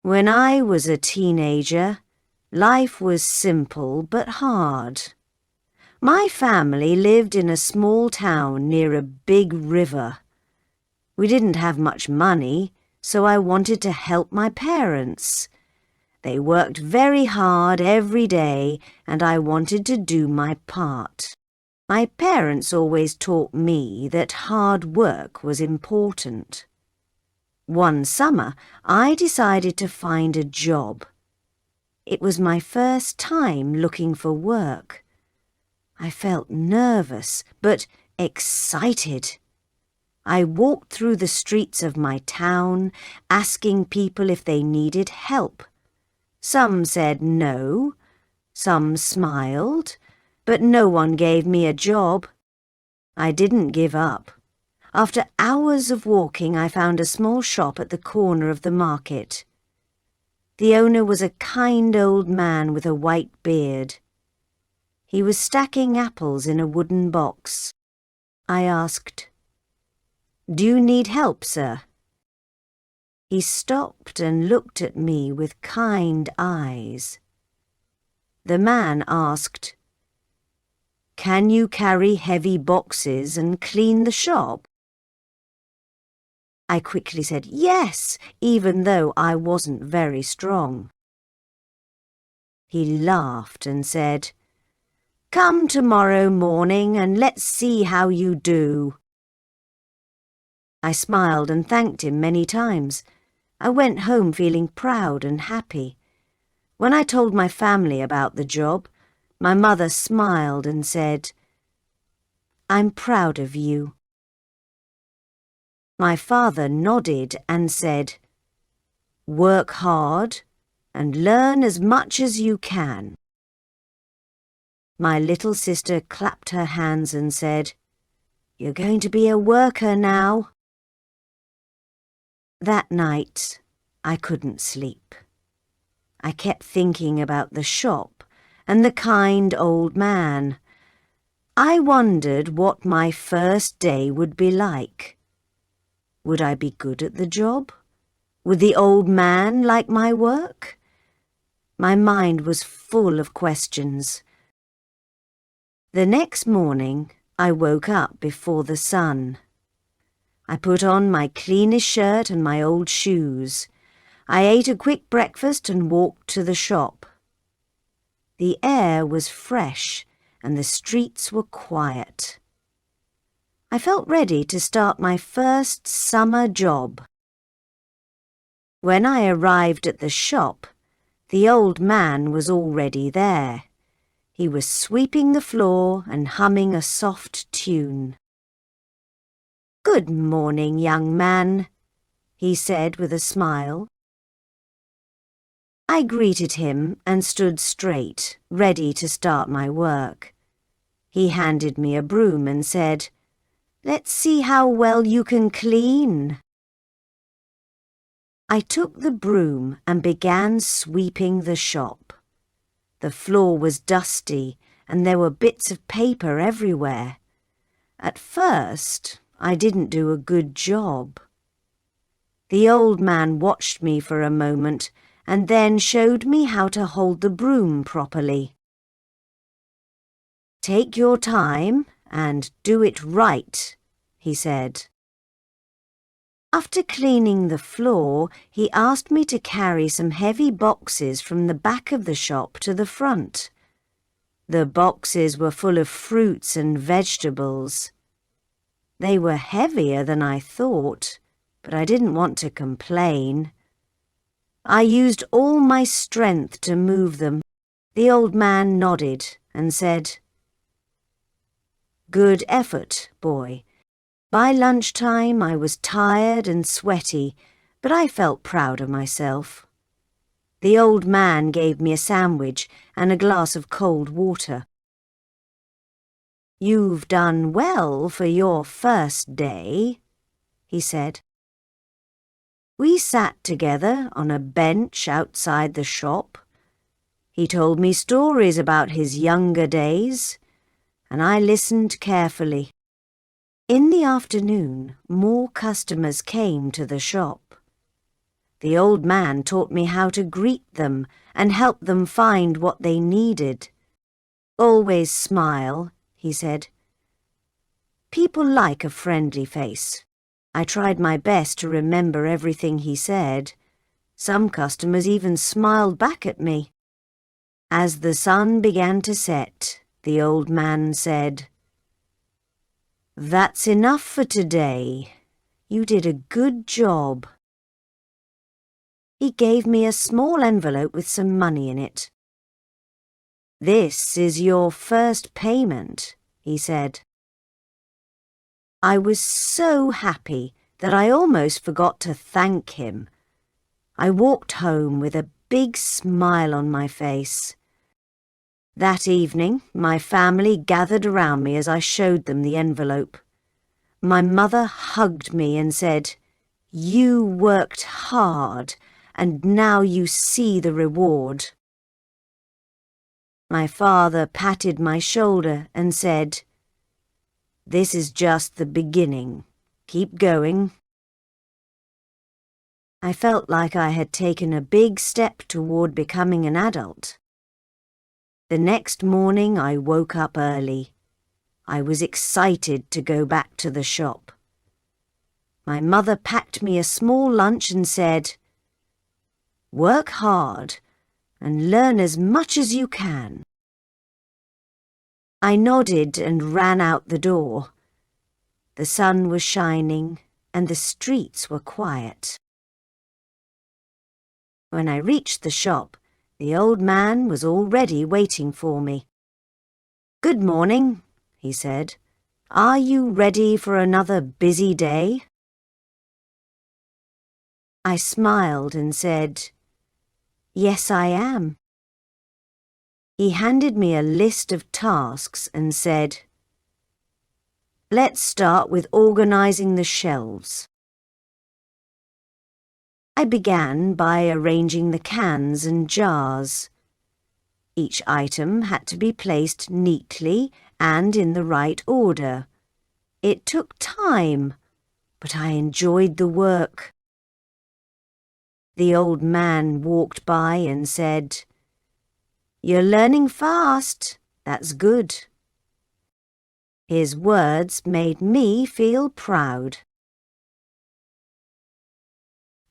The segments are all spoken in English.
When I was a teenager, life was simple but hard. My family lived in a small town near a big river. We didn't have much money, so I wanted to help my parents. They worked very hard every day, and I wanted to do my part. My parents always taught me that hard work was important. One summer, I decided to find a job. It was my first time looking for work. I felt nervous, but excited. I walked through the streets of my town, asking people if they needed help. Some said no, some smiled, but no one gave me a job. I didn't give up. After hours of walking, I found a small shop at the corner of the market. The owner was a kind old man with a white beard. He was stacking apples in a wooden box. I asked, "Do you need help, sir?" He stopped and looked at me with kind eyes. The man asked, "Can you carry heavy boxes and clean the shop?" I quickly said yes, even though I wasn't very strong. He laughed and said, "Come tomorrow morning and let's see how you do." I smiled and thanked him many times. I went home feeling proud and happy. When I told my family about the job, my mother smiled and said, "I'm proud of you." My father nodded and said, "Work hard and learn as much as you can." My little sister clapped her hands and said, "You're going to be a worker now." That night, I couldn't sleep. I kept thinking about the shop and the kind old man. I wondered what my first day would be like. Would I be good at the job? Would the old man like my work? My mind was full of questions. The next morning, I woke up before the sun. I put on my cleanest shirt and my old shoes. I ate a quick breakfast and walked to the shop. The air was fresh and the streets were quiet. I felt ready to start my first summer job. When I arrived at the shop, the old man was already there. He was sweeping the floor and humming a soft tune. "Good morning, young man," he said with a smile. I greeted him and stood straight, ready to start my work. He handed me a broom and said, "Let's see how well you can clean." I took the broom and began sweeping the shop. The floor was dusty and there were bits of paper everywhere. At first, I didn't do a good job. The old man watched me for a moment and then showed me how to hold the broom properly. "Take your time and do it right," he said. After cleaning the floor, he asked me to carry some heavy boxes from the back of the shop to the front. The boxes were full of fruits and vegetables. They were heavier than I thought, but I didn't want to complain. I used all my strength to move them. The old man nodded and said, "Good effort, boy." By lunchtime I was tired and sweaty, but I felt proud of myself. The old man gave me a sandwich and a glass of cold water. "You've done well for your first day," he said. We sat together on a bench outside the shop. He told me stories about his younger days, and I listened carefully. In the afternoon, more customers came to the shop. The old man taught me how to greet them and help them find what they needed. "Always smile," he said. "People like a friendly face." I tried my best to remember everything he said. Some customers even smiled back at me. As the sun began to set, the old man said, "That's enough for today. You did a good job." He gave me a small envelope with some money in it. "This is your first payment," he said. I was so happy that I almost forgot to thank him. I walked home with a big smile on my face. That evening, my family gathered around me as I showed them the envelope. My mother hugged me and said, "You worked hard, and now you see the reward." My father patted my shoulder and said, "This is just the beginning. Keep going." I felt like I had taken a big step toward becoming an adult. The next morning I woke up early. I was excited to go back to the shop. My mother packed me a small lunch and said, "Work hard and learn as much as you can." I nodded and ran out the door. The sun was shining and the streets were quiet. When I reached the shop, the old man was already waiting for me. "Good morning," he said. "Are you ready for another busy day?" I smiled and said, "Yes, I am." He handed me a list of tasks and said, "Let's start with organizing the shelves." I began by arranging the cans and jars. Each item had to be placed neatly and in the right order. It took time, but I enjoyed the work. The old man walked by and said, "You're learning fast. That's good." His words made me feel proud.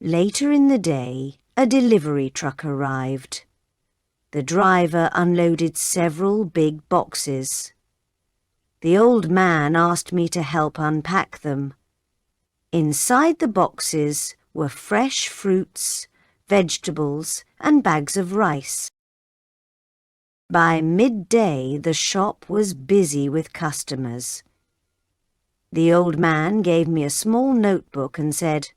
Later in the day, a delivery truck arrived. The driver unloaded several big boxes. The old man asked me to help unpack them. Inside the boxes were fresh fruits, vegetables, and bags of rice. By midday, the shop was busy with customers. The old man gave me a small notebook and said,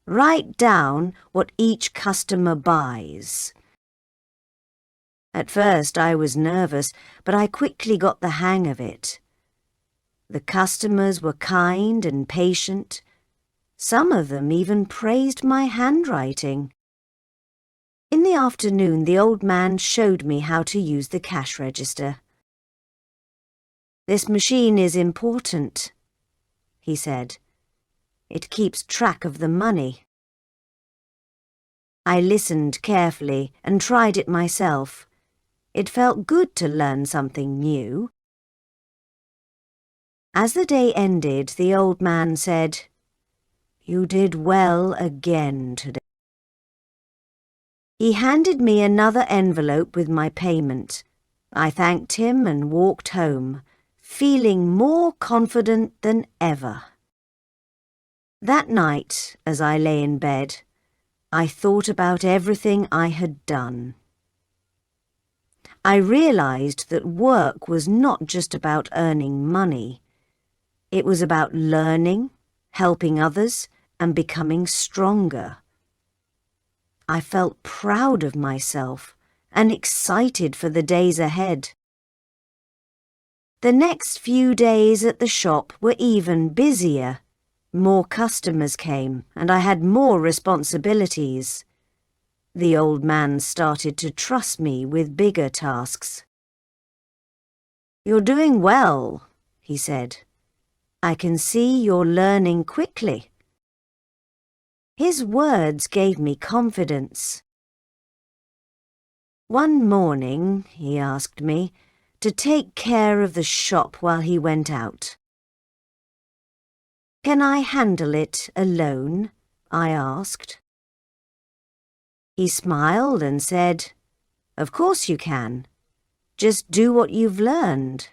"Write down what each customer buys." At first I was nervous, but I quickly got the hang of it. The customers were kind and patient. Some of them even praised my handwriting. In the afternoon, the old man showed me how to use the cash register. "This machine is important," he said. "It keeps track of the money." I listened carefully and tried it myself. It felt good to learn something new. As the day ended, the old man said, "You did well again today." He handed me another envelope with my payment. I thanked him and walked home, feeling more confident than ever. That night, as I lay in bed, I thought about everything I had done. I realized that work was not just about earning money. It was about learning, helping others, and becoming stronger. I felt proud of myself and excited for the days ahead. The next few days at the shop were even busier. More customers came, and I had more responsibilities. The old man started to trust me with bigger tasks. "You're doing well," he said. "I can see you're learning quickly." His words gave me confidence. One morning, he asked me to take care of the shop while he went out. "Can I handle it alone?" I asked. He smiled and said, "Of course you can. Just do what you've learned."